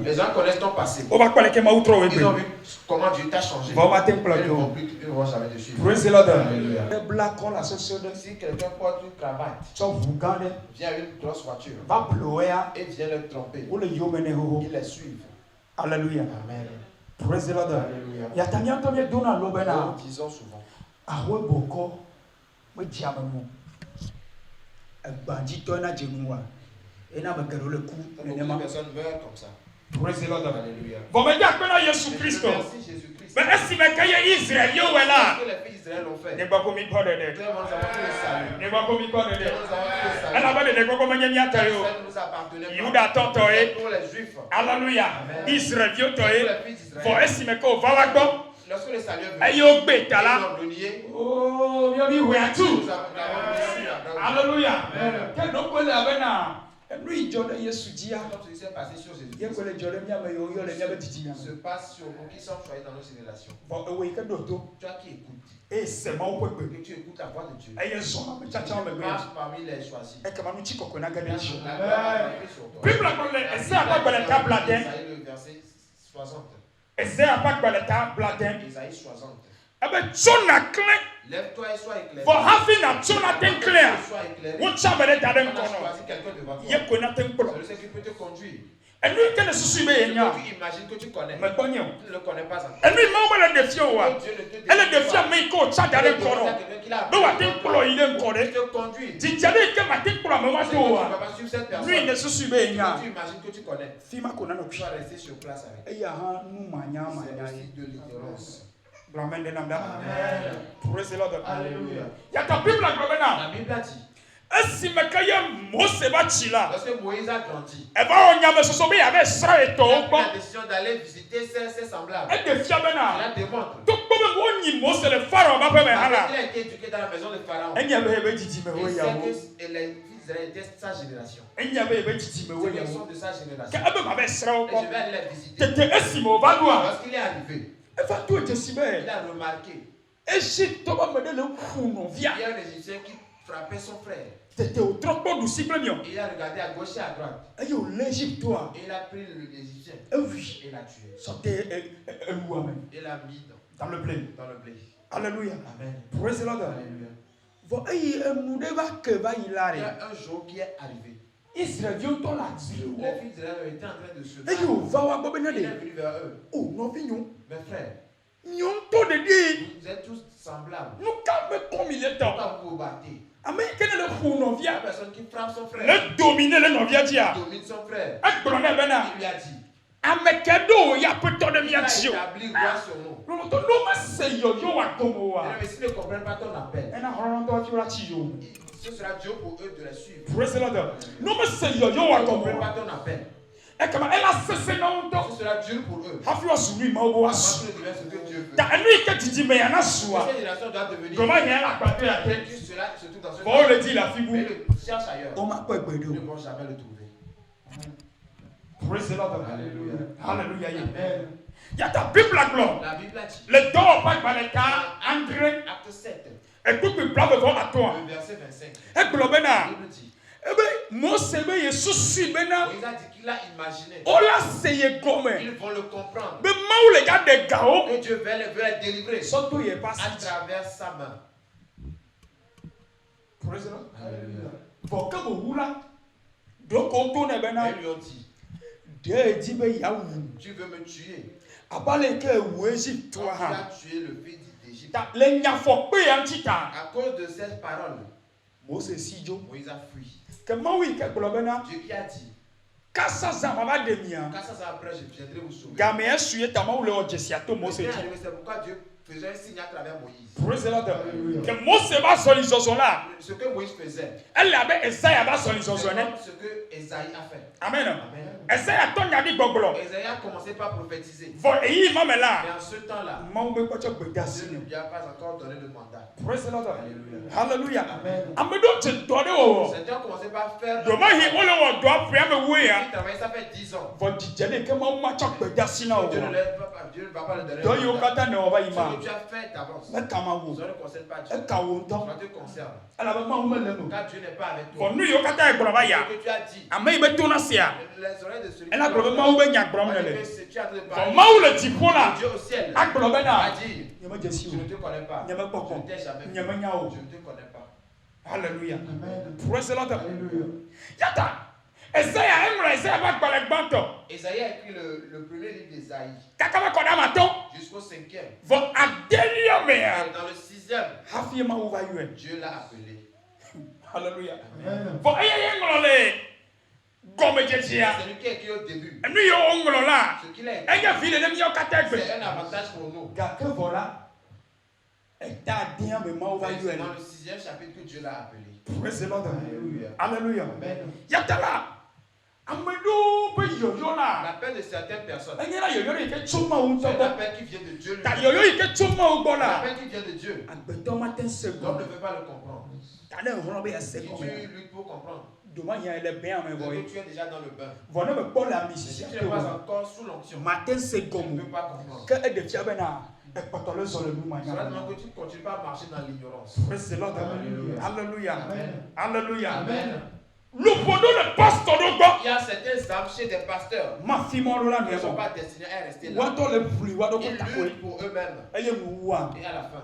Les gens connaissent ton passé. Ils ont vu comment Dieu t'a changé. Ils ne vont jamais te suivre. Si quelqu'un porte une cravate, vient une grosse voiture et vient le tromper, ils les suivent. Alléluia. Amen. Praise the Lord. Nous disons souvent. Personne meurt comme ça. Praise the Lord. Alléluia. Merci Jésus-Christ. Mais est-ce que Israël Ce que les filles d'Israël ont fait. n'est pas comme il parle de Nous avons tous les saluts. n'est pas comme il parle de Nous avons tous les saluts. elle a pas de quoi comme il y a Ça nous appartenait Yuda pas. Totoe. C'est pour les Juifs. Alléluia. Israël C'est pour Totoe. les filles Faut d'Israël. estimer qu'on va là quoi. Lorsque le salut est venu, Ayo beta ils là. l'ont renié. Oh, bien oui, à tout. Nous avons reçu Abraham. Alléluia. Quel donc on avait là. Lui Jordan Yesu dia. Comme ce qui s'est passé sur Jésus. Yeko le Jordan mi amayo yo le mi abetiti. Se passe sur nous qui sommes choisis dans nos générations. Bon, oui, que doto. Toi qui écoutes, Et c'est mon peuple. que tu écoutes la voix de Dieu. Ayo son me chacha me Marche parmi les choisis. e kama nu chiko kona gade La shi. gloire est écrite sur toi. Bible ko le ese apa gba le tabla den. Isaïe, le verset 60. Ese apa gba le tabla den. Isaïe 60. Ebe Jonah clean Lève-toi et sois éclairé. for having a Jonathan clear. Sois éclairé. Won chama le On daden a kono. choisi quelqu'un devant toi. Ye kona ten kolo. C'est celui qui peut te conduire. E nu ke le susu be Ce yenya. que tu imagines que tu connais. Me konyo. Tu ne le connais pas encore. E nu ma le defie o wa. Dieu ne te Elle défie defie pas. me ko cha daden kono. Do wa ten kolo ile nkore. Il te conduit. Ti jade ke ma ten kolo me wa Tu to ne wa. vas pas suivre cette personne. Lui ne susu be Tu yenya. imagines que tu connais. Fima kona no Tu kwi. vas rester sur place avec. E ya ha nu manya C'est manya. aussi de l'ignorance. Amen de namba. Amen. Praise the Lord. Alléluia. Ya ta Bible la gobena. La Bible a dit, Esi me kaya Mose ba chila. lorsque Moïse a grandi, E ba onya me soso be ya be sra il eto a pris ko. la décision d'aller visiter ses semblables. E defie Il bena. la démontre. To ko be wonyi Mose le Pharaon ba pe me Il hala. a été éduqué dans la maison de Pharaon. Enya be be jiji me wo Il ya wo. sait que les fils d'Israël étaient de sa génération. Enya be be jiji me wo Ils ya sont wo. de sa Ke génération. abe ma be sra Et ko. je vais aller les visiter. Tete esi mo ba do a. Lorsqu'il est arrivé, E fa to te si be. il a remarqué Esi to ba me de le kuno via. qu'il y a un Égyptien qui frappait son frère. Tete o tropo du sible mi o. Il a regardé à gauche et à droite. E yo l'Égypte toi. Et il a pris l'Égyptien E oui. et l'a tué. Sortez loi même Et l'a mis dans le blé. dans le blé. Alléluia. Amen. Praise the Lord. Alléluia. Vo ayi emu de ba ke ba Il y ilare. a un jour qui est arrivé. Israël vient to la Les dire. fils d'Israël étaient en train de se E yo va wa bo bena Il est de. venu vers eux. Oh no vi nyon. Mes frères, Nyon to de di. vous êtes tous semblables. Nou ka me comme il est temps. Pourquoi vous vous battez? Amen kene le kuno La via. personne qui frappe son frère, Le dominer le no via dia. domine son frère. E gboro na bena. Il lui a dit, Amekedo ya peto de il a miatio. établi roi sur nous. No to no ma se yo wa komo wa. Mais s'ils ne comprennent pas ton appel, E na horon to ti ora chi yo. ce sera Dieu pour eux de les suivre. Praise the Lord. No ma se yo wa S'ils ne komo comprennent wa. pas ton appel, E kama ela sese na unto. ce sera dur pour eux. Hafi wa sunu ma obo wa Parce su. que devient ce que Dieu veut. Ta enu ike titi me ya na suwa. Cette génération doit devenir. Comment il y a la patte à tête? Tu seras surtout dans ce Faut le dire la mais figure. le cherche ailleurs. On m'a pas Ils ne écouté. vont jamais le trouver. Praise the Lord. Alléluia. Alléluia. Amen. Il y a ta Bible la gloire. La Bible a dit, Le don pas par les cas André. acte 7, Écoute le plan devant à toi. le verset 25. Et globena. La Bible dit, Eh ben, Mose be Yesu si bena. Moïse a dit qu'il a imaginé. On l'a seyé comme. Ils vont le comprendre. Mais maou les gars des gao. Que Dieu veut les délivrer Surtout il est pas à travers sa main. Praise the Lord. Alléluia. Pour que vous là. Donc on tourne bena. Ils lui ont dit, Dieu dit be yaou. tu veux me tuer. Abale ke ou Égypte Tu toi. as tué le fils d'Égypte. Les nyafo pe antita. À cause de ces paroles, Mose si jo. Moïse a fui. Que maui ke globena. Dieu qui a dit, Kasa zama ba demia. quand ça après, je viendrai vous sauver. Game esuye tama ule ojesiato Mose C'est dit. pourquoi Dieu faisait un signe à travers Moïse. Praise the Lord. Que Mose va sur les là. Ce que Moïse faisait, Elle avait Esaïa va sur les c'est zones. comme ce que Esaïe a fait. Amen. Amen. Esaïa ton yadi gogolo. Esaïe a commencé par prophétiser. Vo eyi mame Mais là. en ce temps-là, Maou be kwacho Dieu gbedasi. ne lui a pas encore donné de mandat. Praise the Lord. Alléluia. Hallelujah. Amen. Amedo te dode wo. Certains ont commencé par faire. Do ma hi ole wo do apre ame we Il ya. travaillait, ça fait 10 ans. Vo dijele ke maou ma chok gbedasi na wo. Dieu ne va pas le donner. Do de yo mandat. kata ne oba Ce ima. que que tu as fait t'avance. Ça ne concerne pas Dieu. Ça te concerne. Car Dieu n'est pas avec toi. Ce que tu as dit. Les oreilles de celui qui a Dieu au ciel a dit, je ne te connais pas. Je ne t'ai jamais vu. Je ne te connais pas. Alléluia. Praise the Lord. Yata. Esaïe a écrit le premier livre d'Esaïe jusqu'au 5e. Dans le 6e, Dieu l'a appelé. Alléluia. C'est lui qui a écrit au début. Ce qu'il a écrit, c'est un avantage pour nous. C'est dans le 6e chapitre que Dieu l'a appelé. Praise the Lord. Alléluia. Yatala. L'appel de certaines personnes, c'est un appel qui vient de Dieu. L'appel qui vient de Dieu. L'homme ne peut pas le comprendre. Si tu luttes pour comprendre, tu es déjà dans le bain. Mais si tu n'es pas encore sous l'onction, tu ne peux pas comprendre. Cela demande que tu ne continues pas à marcher dans l'ignorance. Alléluia. Alléluia. Amen. Il y a certains âmes chez des pasteurs qui ne sont pas destinés à rester là. Ils luttent pour eux-mêmes. Et à la fin,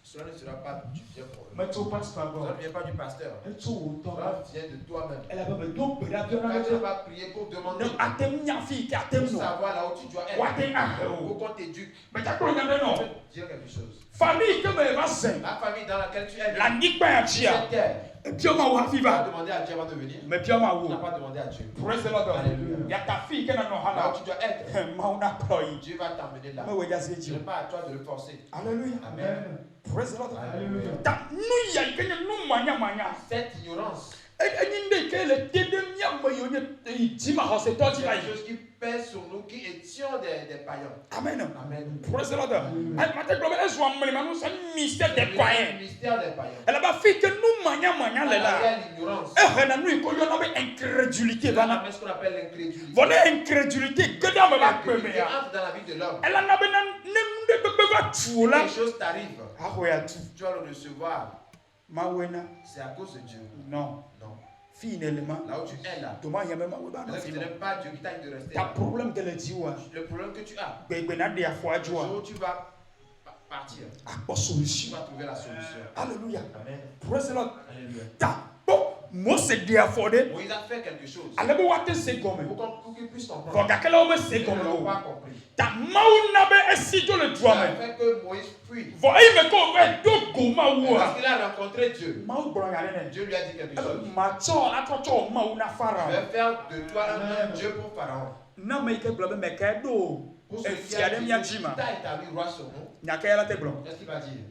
cela ne sera pas du bien pour eux. Cela ne vient pas du pasteur. Cela vient de toi-même. Quand tu vas prier pour demander, pour savoir là où tu dois être, pour qu'on t'éduque, je peux dire quelque chose. La famille dans laquelle tu es, Dieu m'a ouvert. Tu as demandé à Dieu avant de venir. Mais Dieu m'a ouvert. Tu n'as pas demandé à Dieu. Alléluia. Il y a ta fille qui est dans le là où tu dois être. Dieu va t'emmener là. Ce n'est pas à toi de le forcer. Alléluia. Amen. Alléluia. Cette ignorance, c'est quelque chose qui pèse sur nous qui étions des païens. Amen. Amen. Praise the Lord. C'est un mystère des païens. Mystère des païens. Elle a fait que nous manions l'ignorance. Incrédulité. Voilà ce qu'on appelle l'incrédulité. Voilà incrédulité. Entre dans la vie de l'homme. Elle a quelque chose t'arrive. Tu vas le recevoir. C'est à cause de Dieu. Non. Non. Finalement, là où tu es là, ce n'est pas Dieu qui t'a dit de rester là. Le problème que tu as, le jour où tu vas partir, tu vas trouver la solution. Alléluia. Amen. Praise the Lord. Alléluia. Moïse a fait quelque chose pour qu'il puisse comprendre. Ils n'ont pas compris. Ça a fait que Moïse fuit. Parce qu'il a rencontré Dieu. Dieu lui a dit quelque chose. Je vais faire de toi un Dieu pour Pharaon. Pour celui qui t'a établi roi sur nous. Qu'est-ce qu'il va dire?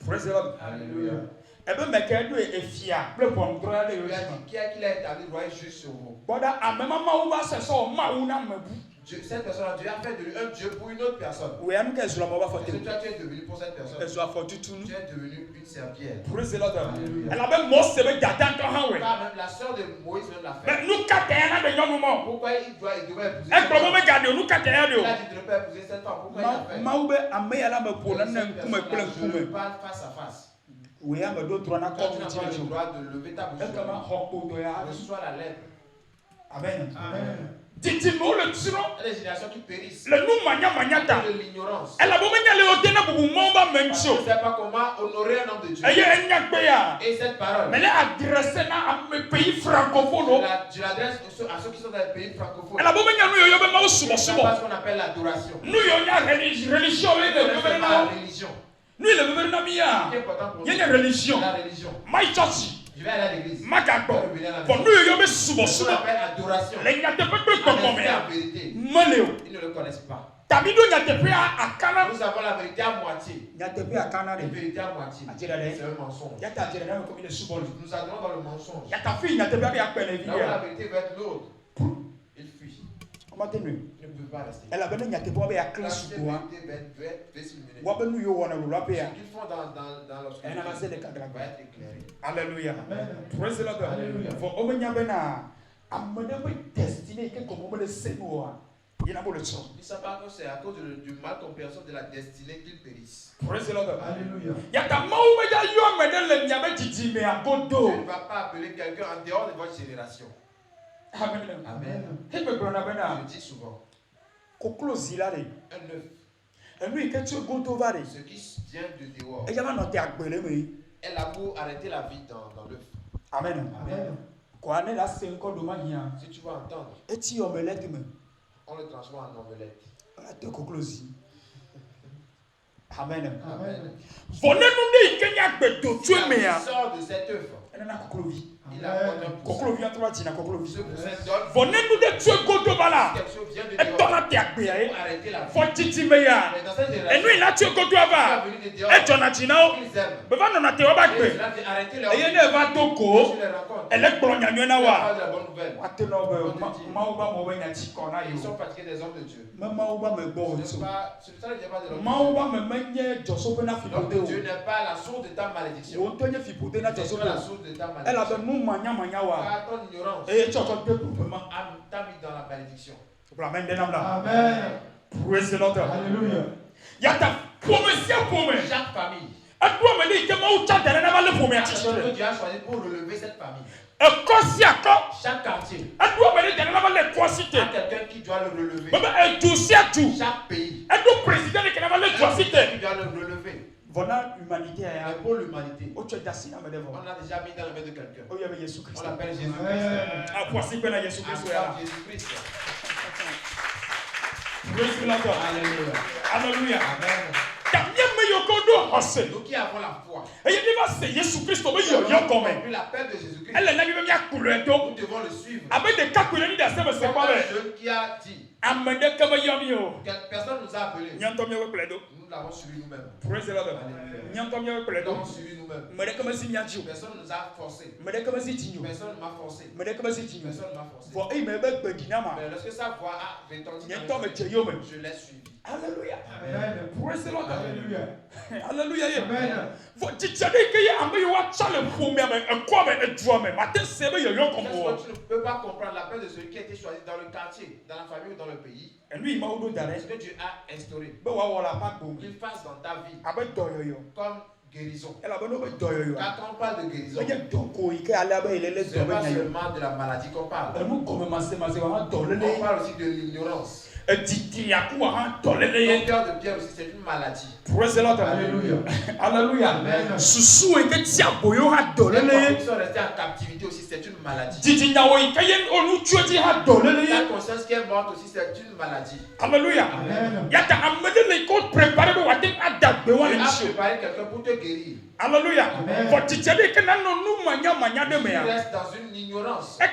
Praise the Lord. Alléluia. Qui a établi roi juste sur vous? Cette personne, Dieu a fait de lui un Dieu pour une autre personne. Est-ce que toi tu es devenu pour cette personne? Tu es devenu une serpillère. Même la soeur de Moïse même l'a fait. Pourquoi il devait épouser cette femme? Il a dit de ne pas épouser cette femme. Pourquoi il l'a fait? Je parle face à face. Quand tu n'as pas le droit de lever ta bouche, reçois la lèpre. Amen. Amen. Les générations qui périssent. De l'ignorance. Elle ne sait pas comment honorer un homme de Dieu. Et cette parole, mais elle est adressée à mes pays francophones. Je l'adresse à ceux qui sont dans les pays francophones. C'est ce qu'on appelle l'adoration. Religion. Nous, le gouvernement, il y a une religion. La religion. Je vais aller à l'église. Pour nous, il y a une adoration. Les en vérité, ils ne le connaissent pas. Nous avons la vérité à moitié. La vérité à moitié. C'est un mensonge. Nous adorons dans le mensonge. Là où la vérité va être l'autre, il fuit. Il ne peut pas rester. La vérité va être ce qu'ils font dans l'obscurité va être éclairé. Alléluia. Praise the Lord. Alléluia. Ils ne savent pas que c'est à cause du mal compréhension de la destinée qu'ils périssent. Praise the Lord. Alléluia. Tu ne vas pas appeler quelqu'un en dehors de votre génération. Amen. Amen. Je dis souvent. Un œuf. Ce qui vient de dehors. Elle a beau arrêter la vie dans l'œuf. Amen. Amen. Si tu vas entendre, on le transforme en omelette. Amen. Amen. Quand il sort de cet œuf, il apporte un poussin. Ce poussin donne quelque chose vient de dehors pour arrêter la vie. Mais dans cette génération, ils aiment. Arrêter leur vie. Tu les rencontres. Elle est de la bonne nouvelle. Ils sont fatigués des hommes de Dieu. Ce n'est pas de l'homme de Dieu n'est pas la source de ta malédiction. C'est la source de ta malédiction. Ton ignorance t'a mis dans la malédiction. Amen. Praise the Lord. Alléluia. Chaque famille. Dieu a choisi pour relever cette famille. Chaque quartier a quelqu'un qui doit le relever. Chaque pays qui doit le relever. L'humanité Mais pour l'humanité, on l'a déjà mis dans le main de quelqu'un. On l'appelle Jésus-Christ. Jésus-Christ. Alléluia. Amen. Nous qui avons la foi, nous avons la paix de Jésus-Christ. Nous devons le suivre. Comme Dieu qui a dit, personne nous a appelés. Nous l'avons suivi nous-mêmes. Nous l'avons suivi nous-mêmes. Personne ne nous a forcés. Personne ne m'a forcé. Personne ne m'a forcé. Mais lorsque sa voix a retenti, je l'ai suivi. Alléluia. Amen. Praise the Lord. Alléluia. Alléluia. Amen. Tu ne peux pas comprendre la paix de celui qui a été choisi dans le quartier, dans la famille ou dans le pays. Ce que Dieu a instauré, qu'il fasse dans ta vie comme guérison. Quand on parle de guérison, ce n'est pas seulement de la maladie qu'on parle. On parle aussi de l'ignorance. Ton cœur de pierre aussi, c'est une maladie. Praise the Lord. Alléluia. Alléluia. Amen. Les convictions restées en captivité aussi, c'est une maladie. La conscience qui est morte aussi, c'est une maladie. Alléluia. Amen. Tu as préparé quelqu'un pour te guérir. Alléluia. Amen. Tu restes dans une ignorance. Tu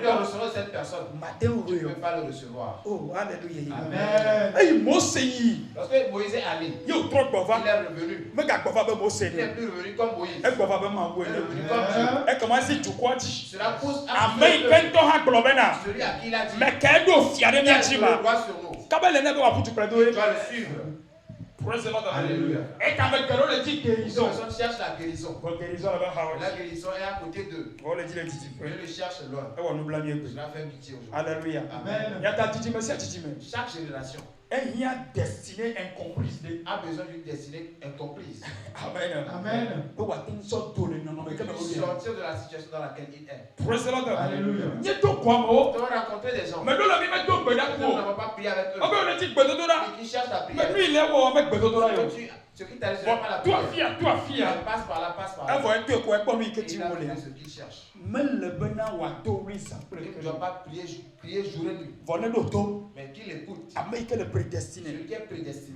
dois recevoir cette personne. Tu ne peux pas le recevoir. Oh, alléluia. Amen. Lorsque Moïse est allé, il est revenu. Il n'est plus revenu comme Moïse. Il est revenu comme Dieu. Cela pousse à celui à qui il a dit, il a le roi sur nous. Tu dois le suivre. Alléluia. Une personne cherche la guérison. La guérison est à côté d'eux. Je le cherche loin. Je la fais pitié aujourd'hui. Alléluia. Amen. Chaque génération a besoin d'une destinée incomprise. Amen. Amen. Pour sortir de la situation dans laquelle il est. Alléluia. Tu vas rencontrer des gens. Nous n'avons pas prié avec eux. Et qui cherchent la prière. Ce qui t'arrive, ce n'est pas la prière. Passe par là, passe par là. Et il a trouvé ce qu'il cherche. Tu ne dois pas prier jour et nuit. Mais qu'il écoute. Celui qui est prédestiné.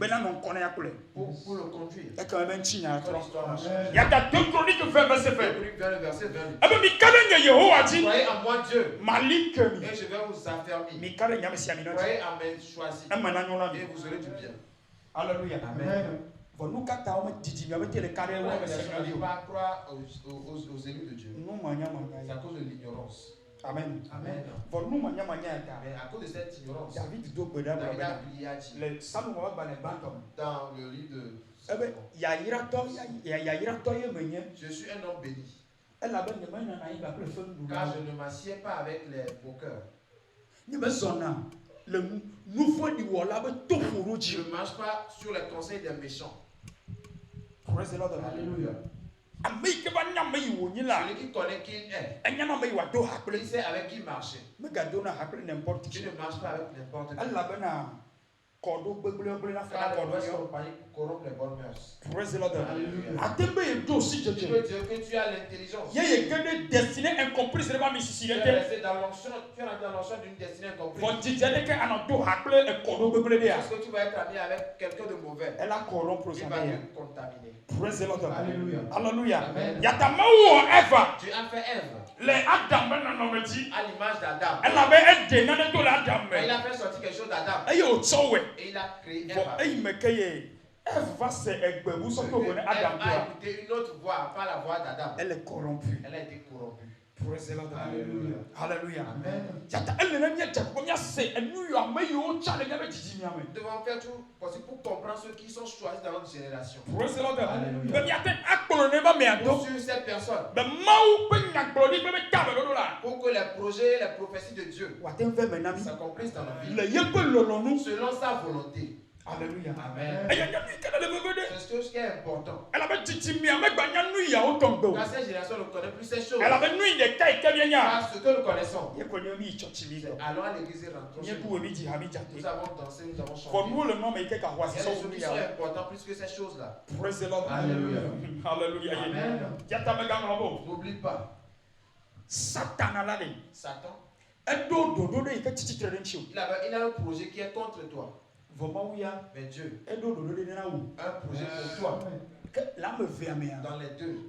Pour le conduire. Ton histoire marche. Il y a 2 Chroniques 20 verset 20. Vers le verset 20. Croyez en moi Dieu. Et Malik. je vais vous affermir. Croyez en mes choisis. Et vous aurez du bien. Alléluia. Amen. Ne pas croire aux élus de Dieu. C'est à cause de l'ignorance. Amen. Amen. Mais à cause de cette ignorance, David a prié à Dieu. Dans le livre de je suis un homme béni. Car je ne m'assieds pas avec les moqueurs. le nouveau niveau là tout pour Je ne marche pas sur les conseils des méchants. Praise the Lord. Alléluia. Celui qui connaît qui il est, il sait avec qui marcher. Tu ne marches pas avec n'importe qui. Corrompre les bonnes mœurs. Praise the Lord. Je veux dire que tu as l'intelligence. Tu es resté dans l'onction d'une destinée incomprise. Est-ce que tu vas être ami avec quelqu'un de mauvais? Il va te contaminer. Praise the Lord. Alléluia. Hallelujah. Amen. Tu as fait Ève. À l'image d'Adam. Il a fait sortir quelque chose d'Adam. Et il a créé Ève. Ève a écouté une autre voix, pas la voix d'Adam. Elle est corrompue. Elle a été corrompue. Praise the Lord. Alléluia. Hallelujah. Amen. Nous devons faire tout possible pour comprendre ceux qui sont choisis dans notre génération. Praise the Lord. Alléluia. Pour suivre cette personne. Pour que les projets, les prophéties de Dieu s'accomplissent dans nos vies. Selon sa volonté. Alléluia. Amen. C'est ce qui est important. Car cette génération ne connaît plus ces choses. Parce que nous connaissons. Allons à l'église et rentrons chez nous. Nous avons dansé, nous avons chanté. Il y a des choses qui sont importantes plus que ces choses-là. Praise the Lord. Alléluia. Hallelujah. N'oublie pas. Satan. Il a un projet qui est contre toi. Mais Dieu, un projet pour toi. Dans les deux.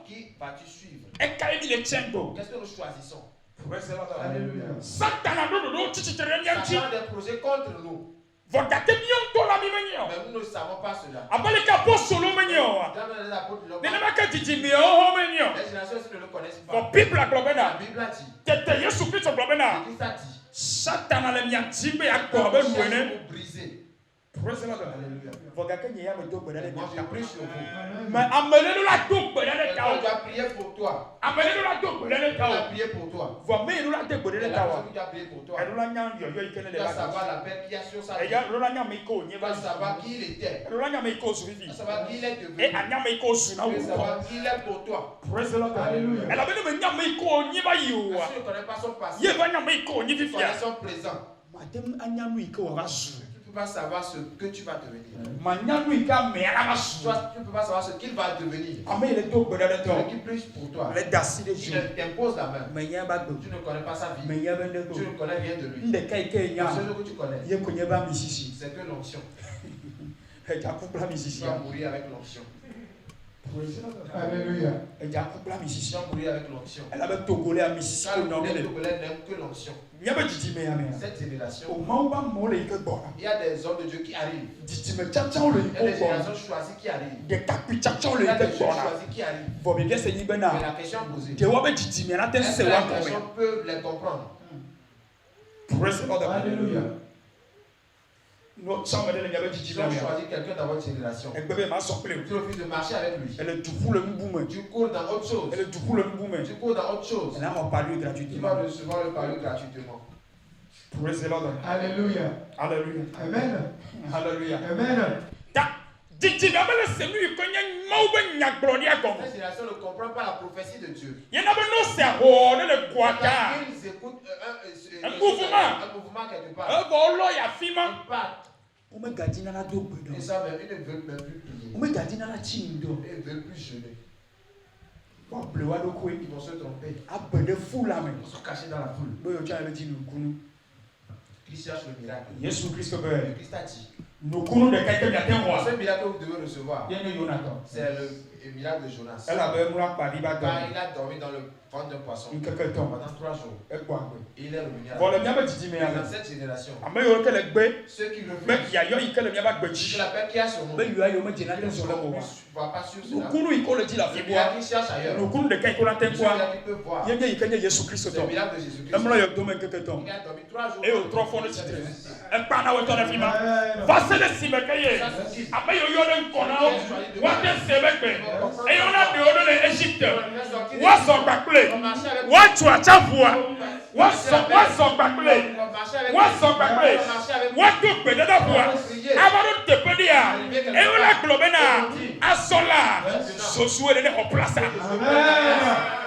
Qui vas-tu suivre? Qu'est-ce que nous choisissons? Alléluia. Satan Satan a des projets contre nous. Mais nous ne savons pas cela. Dans les apôtres, les générations ne le connaissent pas. La Bible a dit. Christ a dit. Satan a les miens pour briser. Alléluia. Moi je prie sur vous. Mais amenez-nous la double dans le On chaos. doit prier pour toi. Amenez-nous la double dans le On doit chaos. prier pour toi. Voyez-nous la double dans le chaos. Tu dois prier pour toi. Elle l'a nyang yo yo Tu ikene le dois la. savoir la paix qu'il y a sur sa Et vie. ya rola nyang me ko Tu nyeba. dois savoir qui il était. Tu Rola nyang me ko suivi. dois savoir qui il est devenu. Et anya me ko su na Tu dois wo. savoir qui il est pour toi. Praise the Lord. Alléluia. Elle avait me nyang me ko nyeba yo. Si tu ne connais pas son passé, Ye va nyang me ko nyi tu fifia. connais son présent. Madame anya nu iko wa su. Tu ne peux pas savoir ce que tu vas devenir. Manya nu ika me ala ma su. Tu ne peux pas savoir ce qu'il va devenir. Ame le double dans le Celui chaos. qui prie pour toi, Le dasi de il Dieu. t'impose la main. Mais nya ba do. Tu ne connais pas sa vie. Mais nya ba de Tu do. ne connais rien de lui. Nde kai kai La nya. seule chose que tu connais, Ye ko nyeba mi sisi. c'est que l'onction. E ja kupla mi Tu sisi. vas mourir avec l'onction. Alléluia. E ja kupla mi Tu sisi. vas mourir avec l'onction. Elle avait togolais à Mississippi. Car Non, les mais Togolais n'aiment que l'onction. il y avait dit mais mais. Cette génération, Au moment où on m'a que bon. il y a des hommes de Dieu qui arrivent. Dit mais tchatchon le Il y a des bon. générations choisies qui arrivent. Des capi tchatchon Il le y a des bon. gens choisis qui arrivent. Bon bien c'est ni Mais bena. la question posée, Tu vois dit mais là t'es est-ce c'est que quoi les gens peuvent les comprendre? Praise the Lord. Alléluia. Nous sommes allés il y avait dit Tu as choisi quelqu'un dans votre génération. Et bébé m'a sorti. Tu refuses de marcher avec lui. Elle est tout pour le boum. Tu cours dans autre chose. Elle est tout pour le boum. Tu cours dans autre chose. Elle a en parlé Tu gratuitement. vas recevoir le parler gratuitement. Praise the Lord. Alléluia. Hallelujah. Amen. Hallelujah. Amen. Didi na bele senu ikonya maube nyaglonia kom. Cette génération ne comprend pas la prophétie de Dieu. Ye na be no se ho ne le kwata. Ils écoutent Un mouvement quelque part. E bo lo ya fima. Ils partent. O me gadina la do gbedo. Ils savent même, ils ne veulent même plus prier. O me gadina la chindo. Ils ne veulent plus jeûner. Wa blewa do ko Ils vont se tromper. abede fula me. Ils sont cachés dans la foule. Bo yo cha be ti nkunu. Christ cherche le miracle. Yesu Kristo be. Christ a dit. Nkunu de keke ya tenwa. Ce miracle que vous devez recevoir, Ye ne Jonathan. c'est le miracle de Jonas. Elle avait mura pari ba do. Car il a dormi dans le ventre d'un poisson Nkeke ton. pendant 3 jours. E kwa gbe. Et il est revenu à Bon la le mia be didi me ya. Dans cette génération, Ame yo ke le gbe. ceux qui Me refusent, ya yo ikele mia ba gbe que chi. la paix qui a son nom, Be yo ayo me jena ils ten ne so le mo. ne voient pas sur cela. Nkunu iko le ti la Le fi miracle boa. qu'ils cherchent ailleurs, Nkunu de keke la ten ce kwa. miracle qu'ils peuvent voir, Ye ye ikenya Yesu Kristo c'est le ton. miracle de Jésus-Christ. Emlo yo do me keke ton. Il a dormi 3 jours. Et au 3 fois le titre. E pa na we ton afima. Face le si me keye. Ame yo yo den kona. Wa de sebekbe. E yo na de odo le Egypte. Wa so gbakle. Wa tu achafua. Amen.